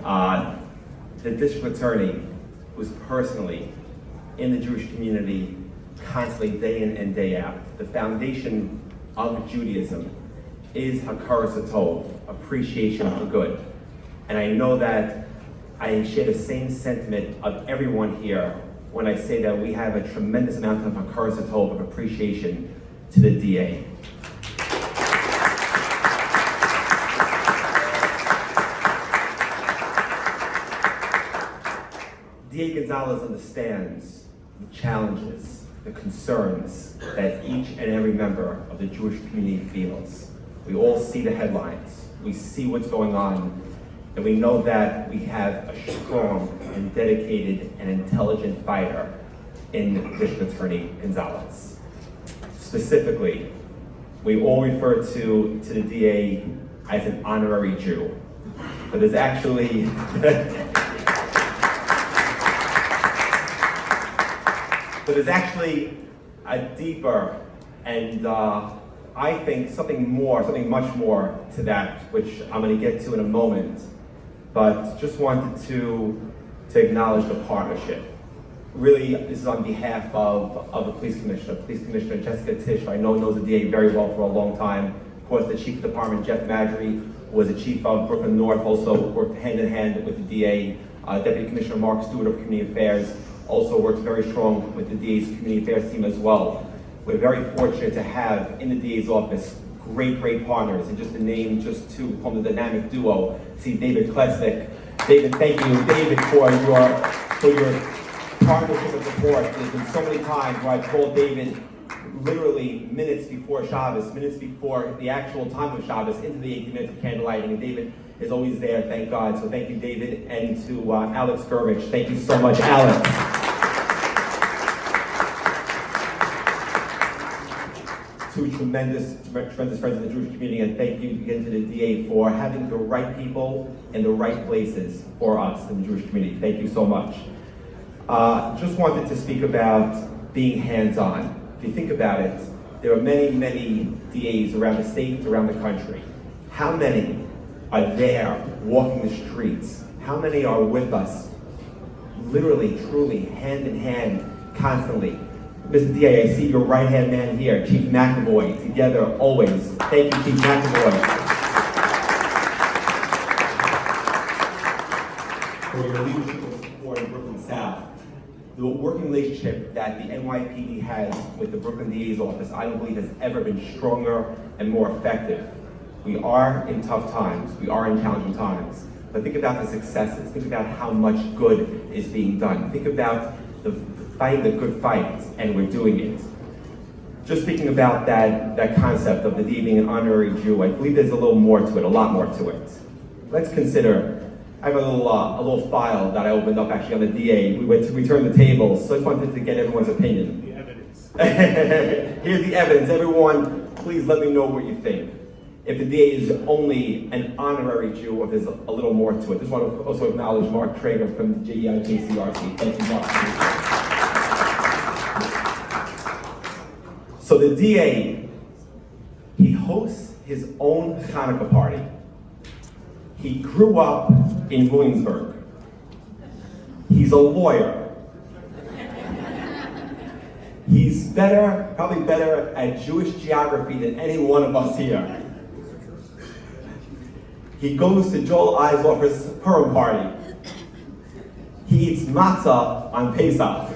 The district attorney was personally in the Jewish community constantly, day in and day out. The foundation of Judaism is hakaras hatov, appreciation for good. And I know that I share the same sentiment of everyone here when I say that we have a tremendous amount of hakaras hatov, of appreciation to the DA. DA Gonzalez understands the challenges, the concerns that each and every member of the Jewish community feels. We all see the headlines, we see what's going on, and we know that we have a strong and dedicated and intelligent fighter in District Attorney Gonzalez. Specifically, we all refer to the DA as an honorary Jew, but there's actually But there's actually a deeper and I think something much more to that, which I'm going to get to in a moment. But just wanted to acknowledge the partnership. Really, this is on behalf of the Police Commissioner Jessica Tisch, who I know knows the DA very well for a long time. Of course, the Chief of Department, Jeff Madry, was the Chief of Brooklyn North, also worked hand in hand with the DA. Deputy Commissioner Mark Stewart of Community Affairs also works very strong with the DA's Community Affairs team as well. We're very fortunate to have in the DA's office great partners, and just to name just two, we call them the dynamic duo. See David Klesnik. David, thank you, David, for your partnership and support. There's been so many times where I've called David literally minutes before Shabbos, minutes before the actual time of Shabbos, into the 18 minutes of candlelighting, and David is always there, thank God. So thank you, David, and to Alex Gurvich. Thank you so much, Alex. Two tremendous friends of the Jewish community, and thank you again to the DA for having the right people in the right places for us in the Jewish community. Thank you so much. Just wanted to speak about being hands-on. If you think about it, there are many DAs around the state, around the country. How many are there walking the streets? How many are with us, literally, truly, hand in hand, constantly? Mr. DA, I see your right-hand man here, Chief McAvoy, together always. Thank you, Chief McAvoy, for your leadership and support in Brooklyn South. The working relationship that the NYPD has with the Brooklyn DA's office, I don't believe has ever been stronger and more effective. We are in tough times, we are in challenging times, but think about the successes, think about how much good is being done. Think about fighting the good fight, and we're doing it. Just speaking about that concept of the DA being an honorary Jew, I believe there's a little more to it, a lot more to it. Let's consider, I have a little file that I opened up actually on the DA. We went to return the tables, so I just wanted to get everyone's opinion. The evidence. Here's the evidence. Everyone, please let me know what you think. If the DA is only an honorary Jew, or there's a little more to it. Just want to also acknowledge Mark Traeger from the JCRC. Thank you, Mark. So the DA, he hosts his own Hanukkah party. He grew up in Williamsburg. He's a lawyer. He's probably better at Jewish geography than any one of us here. He goes to Joel Eishofer's Purim party. He eats matzah on Pesach.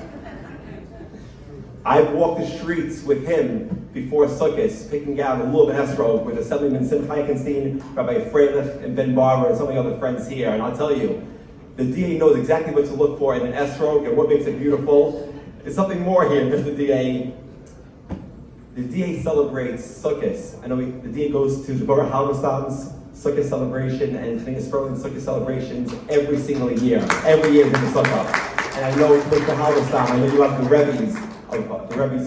I've walked the streets with him before Sukkot, picking out a lulav and esrog with Assemblyman Simcha Eichenstein, Rabbi Freilich, and Ben Barber, and some of the other friends here. And I'll tell you, the DA knows exactly what to look for in an esrog and what makes it beautiful. There's something more here, Mr. DA. The DA celebrates Sukkot. I know the DA goes to Deborah Halberstam's Sukkot celebration and Finneas Sperling's Sukkot celebrations every single year. Every year in the Sukkot. And I know with the Halberstam, I know you have the Rebbe's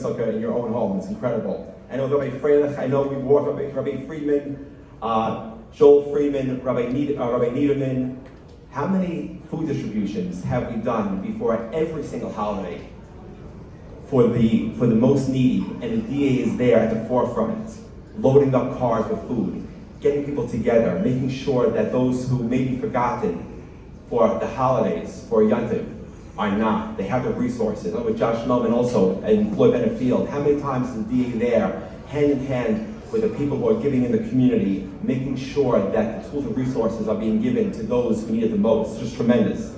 Sukkah in your own home. It's incredible. I know Rabbi Freilich, I know we've walked Rabbi Friedman, Joel Freeman, Rabbi Niederman. How many food distributions have we done before every single holiday for the most needy? And the DA is there at the forefront, loading up cars with food, getting people together, making sure that those who may be forgotten for the holidays, for Yontif, are not. They have the resources. I'm with Josh Melman also and Floyd Bennett Field. How many times is the DA there, hand in hand with the people who are giving in the community, making sure that the tools and resources are being given to those who need it the most? It's just tremendous.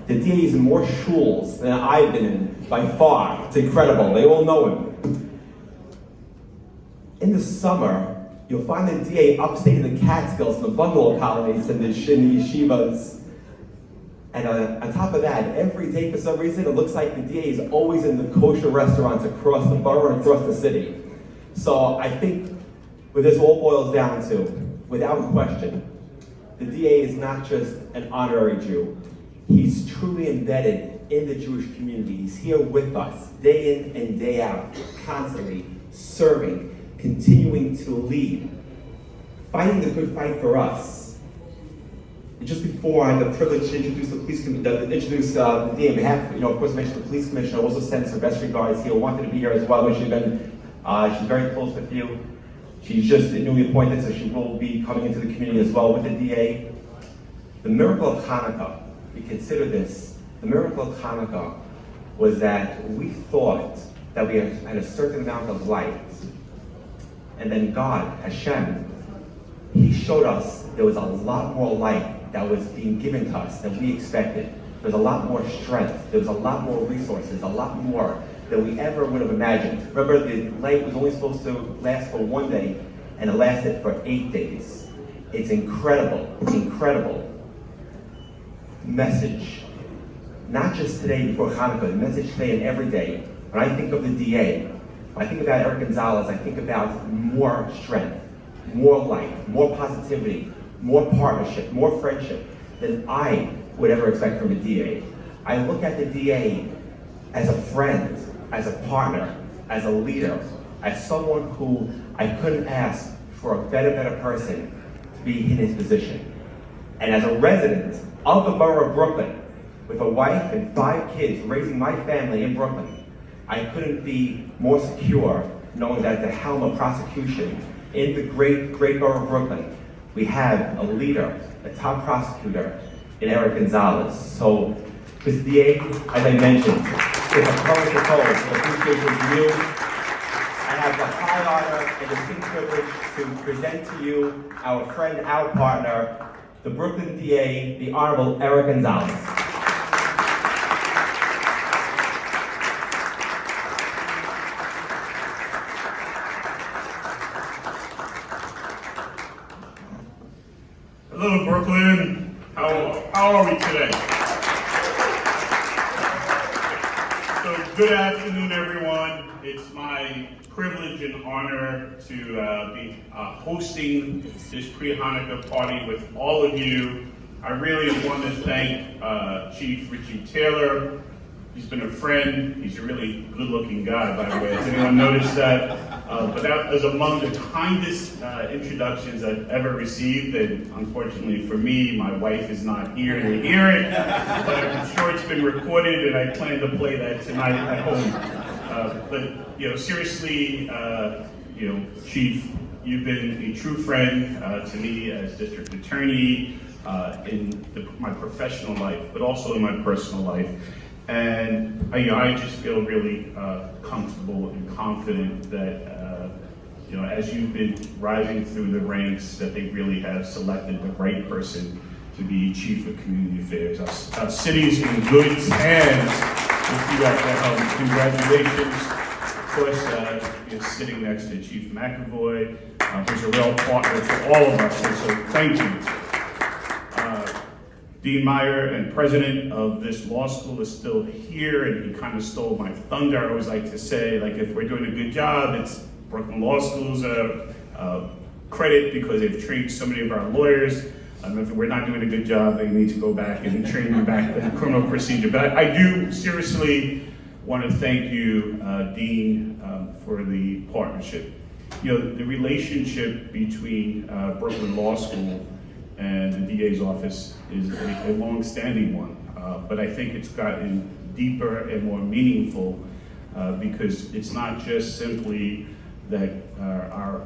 The DA is in more shuls than I've been in, by far. It's incredible. They all know him. In the summer, you'll find the DA upstate in the Catskills, in the bungalow colonies, and the yeshivas. And on top of that, every day for some reason, it looks like the DA is always in the kosher restaurants across the borough and across the city. So I think what this all boils down to, without question, the DA is not just an honorary Jew. He's truly embedded in the Jewish community. He's here with us, day in and day out, constantly serving, continuing to lead, fighting the good fight for us. And just before I had the privilege to introduce the DA on behalf, of course, I mentioned the police commissioner. I also sent her best regards here. Wanted to be here as well. She's very close with you. She's just newly appointed, so she will be coming into the community as well with the DA. The miracle of Hanukkah, we consider this, the miracle of Hanukkah was that we thought that we had a certain amount of light. And then God, Hashem, He showed us there was a lot more light that was being given to us than we expected. There was a lot more strength. There was a lot more resources, a lot more than we ever would have imagined. Remember, the light was only supposed to last for 1 day, and it lasted for 8 days. It's incredible, incredible. Message, not just today before Hanukkah, the message today and every day. When I think of the DA, when I think about Eric Gonzalez, I think about more strength, more light, more positivity, more partnership, more friendship than I would ever expect from a DA. I look at the DA as a friend, as a partner, as a leader, as someone who I couldn't ask for a better person to be in his position. And as a resident of the borough of Brooklyn, with a wife and 5 kids raising my family in Brooklyn, I couldn't be more secure knowing that at the helm of prosecution in the great borough of Brooklyn, we have a leader, a top prosecutor in Eric Gonzalez. So, Mr. DA, as I mentioned, it's a pleasure to call. Appreciation to you. I have the high honor and distinct privilege to present to you our friend, our partner, the Brooklyn DA, the Honorable Eric Gonzalez. Hello, Brooklyn. How are we today? So, good afternoon, everyone. It's my privilege and honor to be hosting this pre-Hanukkah party with all of you. I really want to thank Chief Richie Taylor. He's been a friend. He's a really good-looking guy, by the way. Has anyone noticed that? But that was among the kindest introductions I've ever received, and unfortunately for me, my wife is not here to hear it, but I'm sure it's been recorded, and I plan to play that tonight at home. But seriously, Chief, you've been a true friend to me as district attorney in my professional life, but also in my personal life. And I just feel really comfortable and confident that as you've been rising through the ranks, that they really have selected the right person to be Chief of Community Affairs. Our city's in good hands with you at the helm. Congratulations. Of course, you're sitting next to Chief McAvoy, who's a real partner for all of us, and so thank you. Dean Meyer and president of this law school is still here, and he kind of stole my thunder. I always like to say, if we're doing a good job, it's Brooklyn Law School's credit because they've trained so many of our lawyers. If we're not doing a good job, they need to go back and train them back in criminal procedure. But I do seriously want to thank you, Dean, for the partnership. The relationship between Brooklyn Law School and the DA's office is a long-standing one, but I think it's gotten deeper and more meaningful because it's not just simply that our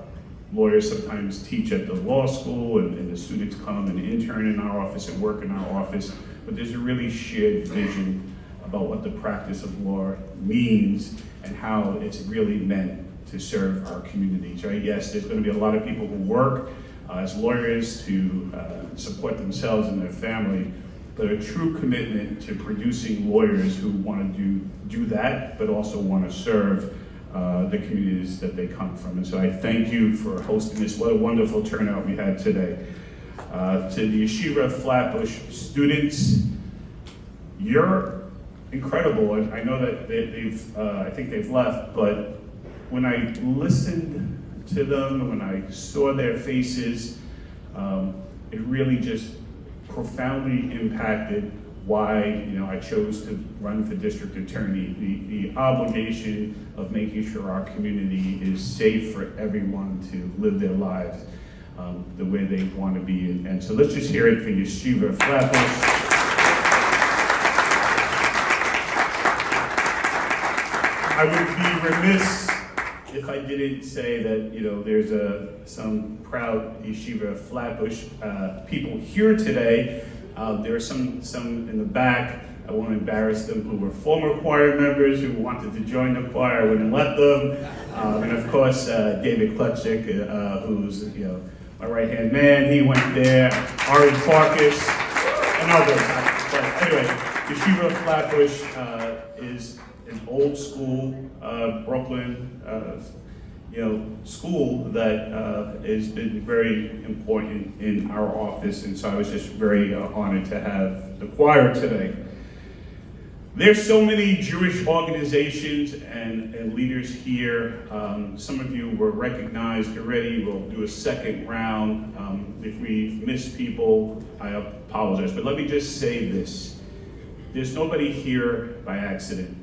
lawyers sometimes teach at the law school and the students come and intern in our office and work in our office, but there's a really shared vision about what the practice of law means and how it's really meant to serve our communities, right? Yes, there's going to be a lot of people who work as lawyers to support themselves and their family, but a true commitment to producing lawyers who want to do that, but also want to serve the communities that they come from. And so I thank you for hosting this. What a wonderful turnout we had today. To the Yeshiva Flatbush students, you're incredible. I know that I think they've left, but when I listened to them, when I saw their faces, it really just profoundly impacted why I chose to run for district attorney. The obligation of making sure our community is safe for everyone to live their lives the way they want to be. And so let's just hear it for Yeshiva Flatbush. I would be remiss if I didn't say that there's some proud Yeshiva Flatbush people here today. There are some in the back. I won't embarrass them, who were former choir members who wanted to join the choir. I wouldn't let them. And of course, David Klutchik, who's my right-hand man, he went there. Ari Farkas and others. But anyway, Yeshiva Flatbush is an old school Brooklyn school that has been very important in our office, and so I was just very honored to have the choir today. There's so many Jewish organizations and leaders here. Some of you were recognized already. We'll do a second round. If we miss people, I apologize, but let me just say this. There's nobody here by accident.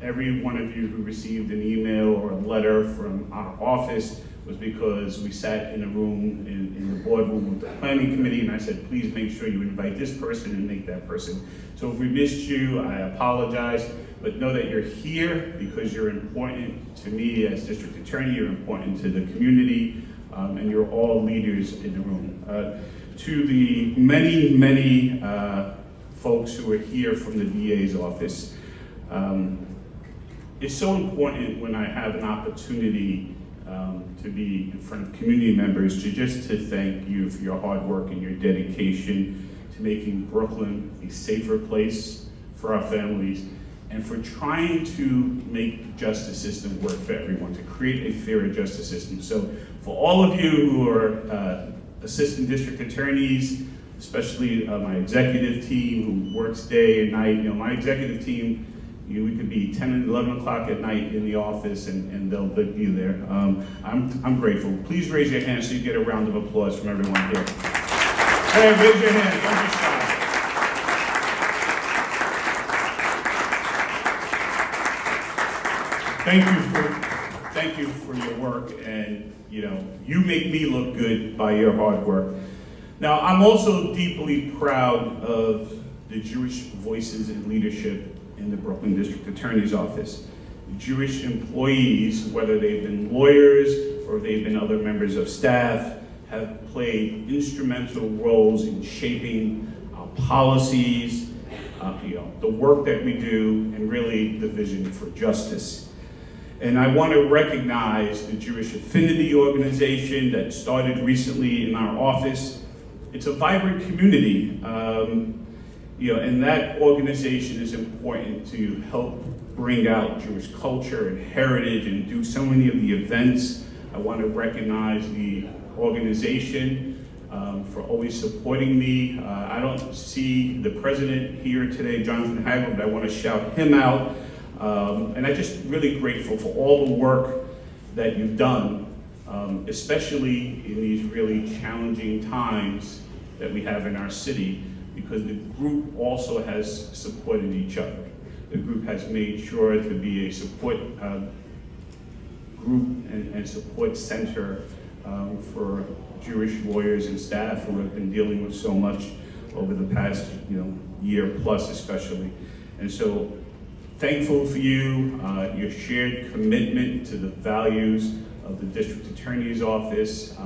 Every one of you who received an email or a letter from our office was because we sat in a room in the boardroom with the planning committee, and I said, please make sure you invite this person and make that person. So if we missed you, I apologize, but know that you're here because you're important to me as district attorney, you're important to the community, and you're all leaders in the room. To the many folks who are here from the DA's office, it's so important when I have an opportunity to be in front of community members to thank you for your hard work and your dedication to making Brooklyn a safer place for our families and for trying to make the justice system work for everyone, to create a fairer justice system. So for all of you who are assistant district attorneys, especially my executive team who works day and night, my executive team, we could be 10 and 11 o'clock at night in the office and they'll be there. I'm grateful. Please raise your hand so you get a round of applause from everyone here. Hey, raise your hand, don't be shy. Thank you for your work, and you make me look good by your hard work. Now, I'm also deeply proud of the Jewish voices and leadership in the Brooklyn District Attorney's Office. Jewish employees, whether they've been lawyers or they've been other members of staff, have played instrumental roles in shaping our policies, the work that we do, and really the vision for justice. And I want to recognize the Jewish Affinity organization that started recently in our office. It's a vibrant community. And that organization is important to help bring out Jewish culture and heritage and do so many of the events. I want to recognize the organization for always supporting me. I don't see the president here today, Jonathan Hagel, but I want to shout him out. And I'm just really grateful for all the work that you've done, especially in these really challenging times that we have in our city, because the group also has supported each other. The group has made sure to be a support group and support center for Jewish lawyers and staff who have been dealing with so much over the past year plus especially. And so thankful for you, your shared commitment to the values of the District Attorney's Office,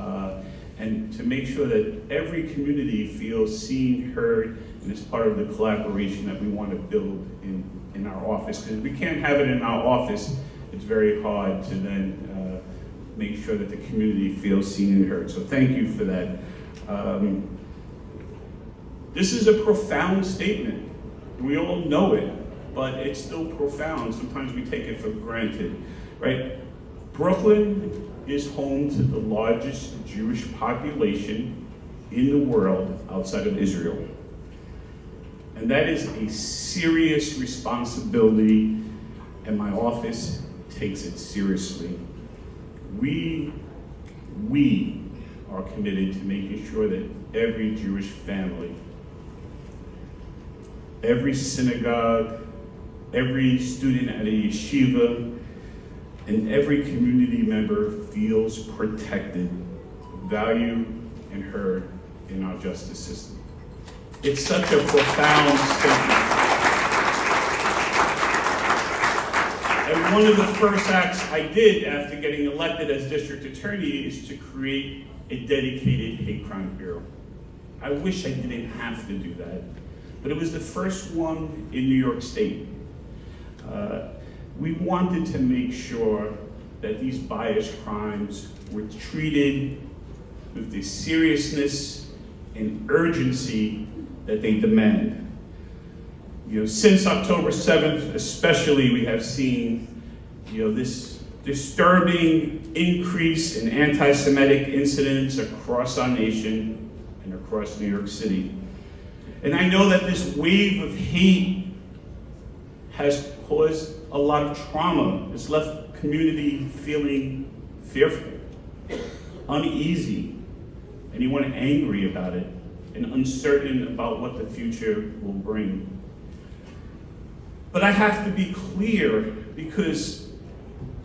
and to make sure that every community feels seen, heard, and it's part of the collaboration that we want to build in our office. Because if we can't have it in our office, it's very hard to then make sure that the community feels seen and heard. So thank you for that. This is a profound statement. We all know it, but it's still profound. Sometimes we take it for granted, right? Brooklyn is home to the largest Jewish population in the world outside of Israel. And that is a serious responsibility, and my office takes it seriously. We are committed to making sure that every Jewish family, every synagogue, every student at a yeshiva, and every community member feels protected, valued, and heard in our justice system. It's such a profound statement. And one of the first acts I did after getting elected as district attorney is to create a dedicated hate crime bureau. I wish I didn't have to do that, but it was the first one in New York State. We wanted to make sure that these bias crimes were treated with the seriousness and urgency that they demand. You know, since October 7th, especially, we have seen, this disturbing increase in anti-Semitic incidents across our nation and across New York City. And I know that this wave of hate has caused a lot of trauma. It's left community feeling fearful, uneasy, and even angry about it, and uncertain about what the future will bring. But I have to be clear, because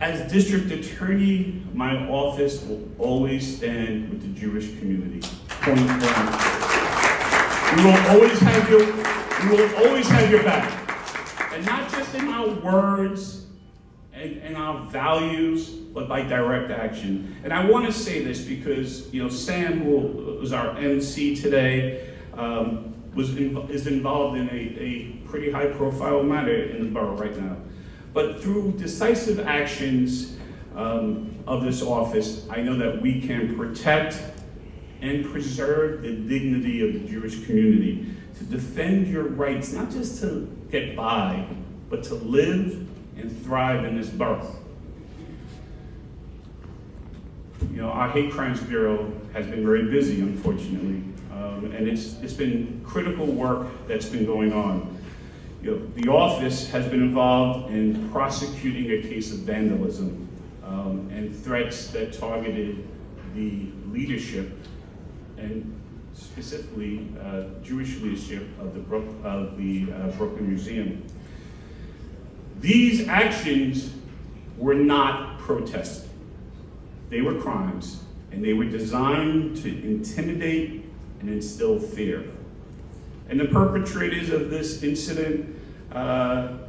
as district attorney, my office will always stand with the Jewish community. Point blank. We will always have your back. And not just in our words and our values, but by direct action. And I want to say this because, Sam, who was our MC today, is involved in a pretty high-profile matter in the borough right now. But through decisive actions of this office, I know that we can protect and preserve the dignity of the Jewish community, to defend your rights, not just to get by, but to live and thrive in this borough. Our Hate Crimes Bureau has been very busy, unfortunately, and it's been critical work that's been going on. The office has been involved in prosecuting a case of vandalism and threats that targeted the leadership, and specifically Jewish leadership of the Brooklyn Museum. These actions were not protests. They were crimes, and they were designed to intimidate and instill fear. And the perpetrators of this incident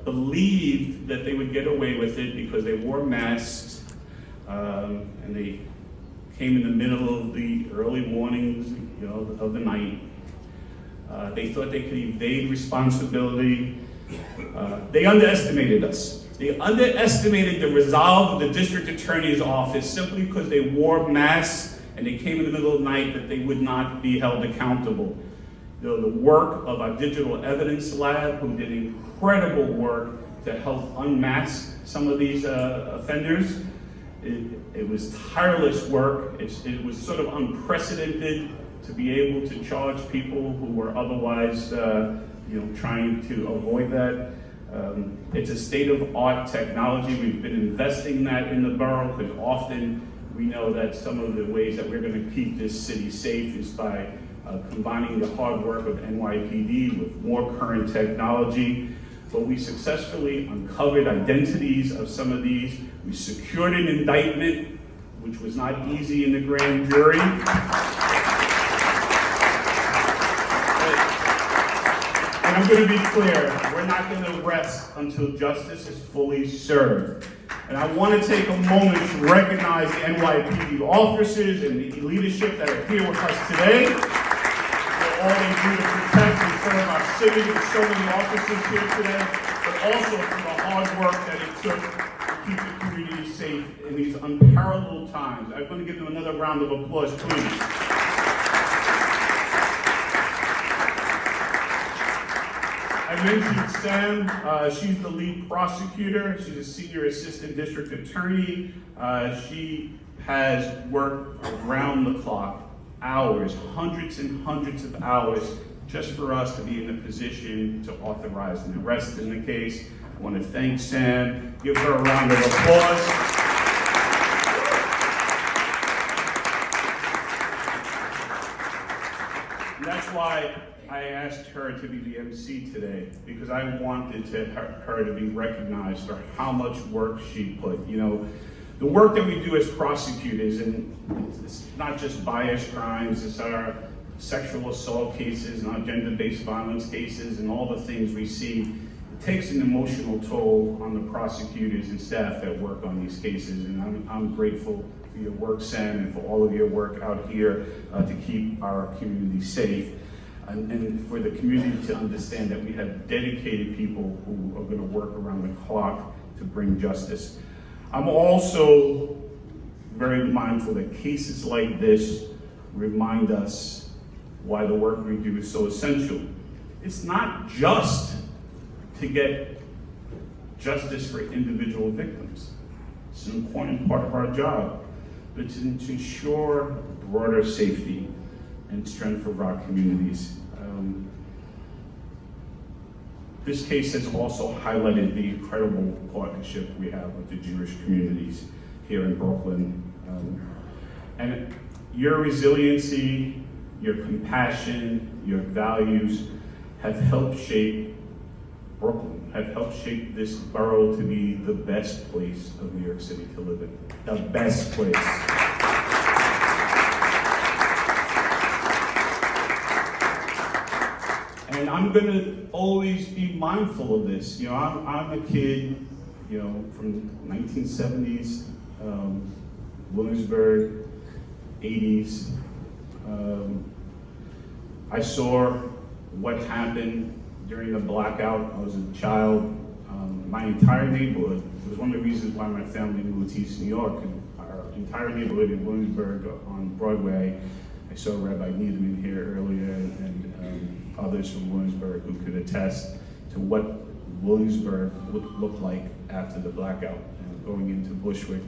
believed that they would get away with it because they wore masks, and they came in the middle of the early mornings, of the night. They thought they could evade responsibility. They underestimated us. They underestimated the resolve of the district attorney's office simply because they wore masks and they came in the middle of the night, that they would not be held accountable. The work of our digital evidence lab, who did incredible work to help unmask some of these offenders. It was tireless work. It was sort of unprecedented to be able to charge people who were otherwise trying to avoid that. It's a state-of-the-art technology. We've been investing that in the borough, because often we know that some of the ways that we're going to keep this city safe is by combining the hard work of NYPD with more current technology. But we successfully uncovered identities of some of these. We secured an indictment, which was not easy in the grand jury. And I'm going to be clear, we're not going to rest until justice is fully served. And I want to take a moment to recognize the NYPD officers and the leadership that are here with us today. For all they do to protect and serve our city. There's so many officers here today, but also for the hard work that it took to keep the community safe in these unparalleled times. I'm going to give them another round of applause, please. I mentioned Sam. She's the lead prosecutor. She's a senior assistant district attorney. She has worked around the clock, hours, hundreds and hundreds of hours, just for us to be in a position to authorize an arrest in the case. I want to thank Sam. Give her a round of applause. And that's why I asked her to be the MC today, because I wanted her to be recognized for how much work she put. You know, the work that we do as prosecutors, and it's not just bias crimes, it's our sexual assault cases and our gender-based violence cases and all the things we see. It takes an emotional toll on the prosecutors and staff that work on these cases, and I'm grateful for your work, Sam, and for all of your work out here to keep our community safe. And for the community to understand that we have dedicated people who are going to work around the clock to bring justice. I'm also very mindful that cases like this remind us why the work we do is so essential. It's not just to get justice for individual victims. It's an important part of our job, but to ensure broader safety and strength of our communities. This case has also highlighted the incredible partnership we have with the Jewish communities here in Brooklyn. And your resiliency, your compassion, your values have helped shape Brooklyn, have helped shape this borough to be the best place of New York City to live in. The best place. And I'm gonna always be mindful of this. You know, I'm a kid, you know, from 1970s, Williamsburg, 80s. I saw what happened during the blackout. I was a child. My entire neighborhood, it was one of the reasons why my family moved to East New York. And our entire neighborhood in Williamsburg on Broadway, I saw Rabbi Needham here earlier, and others from Williamsburg who could attest to what Williamsburg would look like after the blackout, going into Bushwick.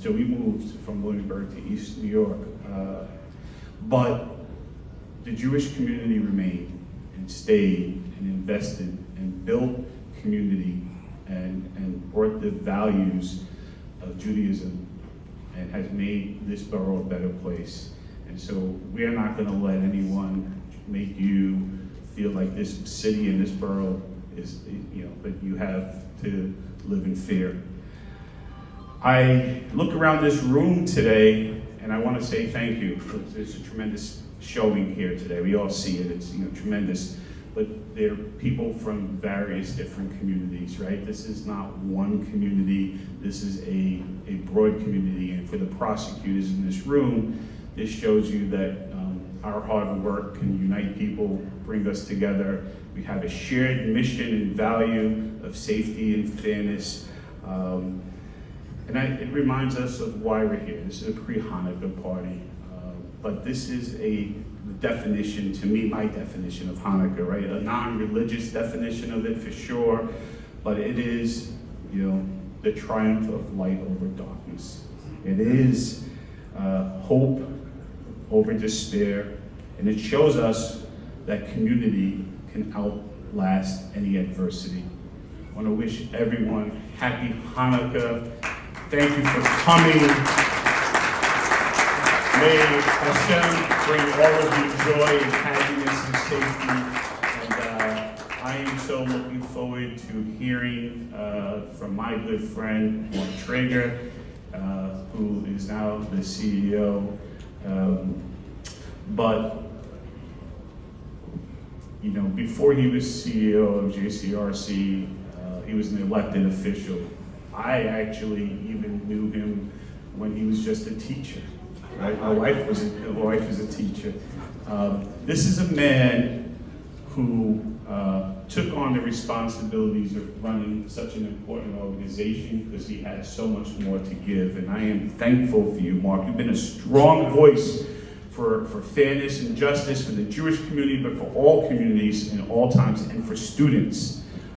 So we moved from Williamsburg to East New York. But the Jewish community remained and stayed and invested and built community and brought the values of Judaism and has made this borough a better place. And so we're not going to let anyone make you feel like this city and this borough is, you know, that you have to live in fear. I look around this room today and I want to say thank you. There's a tremendous showing here today. We all see it, it's, you know, tremendous. But there are people from various different communities, right? This is not one community, this is a broad community. And for the prosecutors in this room, this shows you that our hard work can unite people, bring us together. We have a shared mission and value of safety and fairness. It reminds us of why we're here. This is a pre-Hanukkah party. But this is the definition, to me, my definition of Hanukkah, right? A non-religious definition of it for sure, but it is, you know, the triumph of light over darkness. It is hope over despair, and it shows us that community can outlast any adversity. I want to wish everyone happy Hanukkah. Thank you for coming. May Hashem bring all of you joy and happiness and safety. And I am so looking forward to hearing from my good friend, Mark Traeger, who is now the CEO. But, you know, before he was CEO of JCRC, he was an elected official. I actually even knew him when he was just a teacher. Right? My wife was a teacher. This is a man who took on the responsibilities of running such an important organization because he had so much more to give. And I am thankful for you, Mark. You've been a strong voice for fairness and justice for the Jewish community, but for all communities in all times, and for students.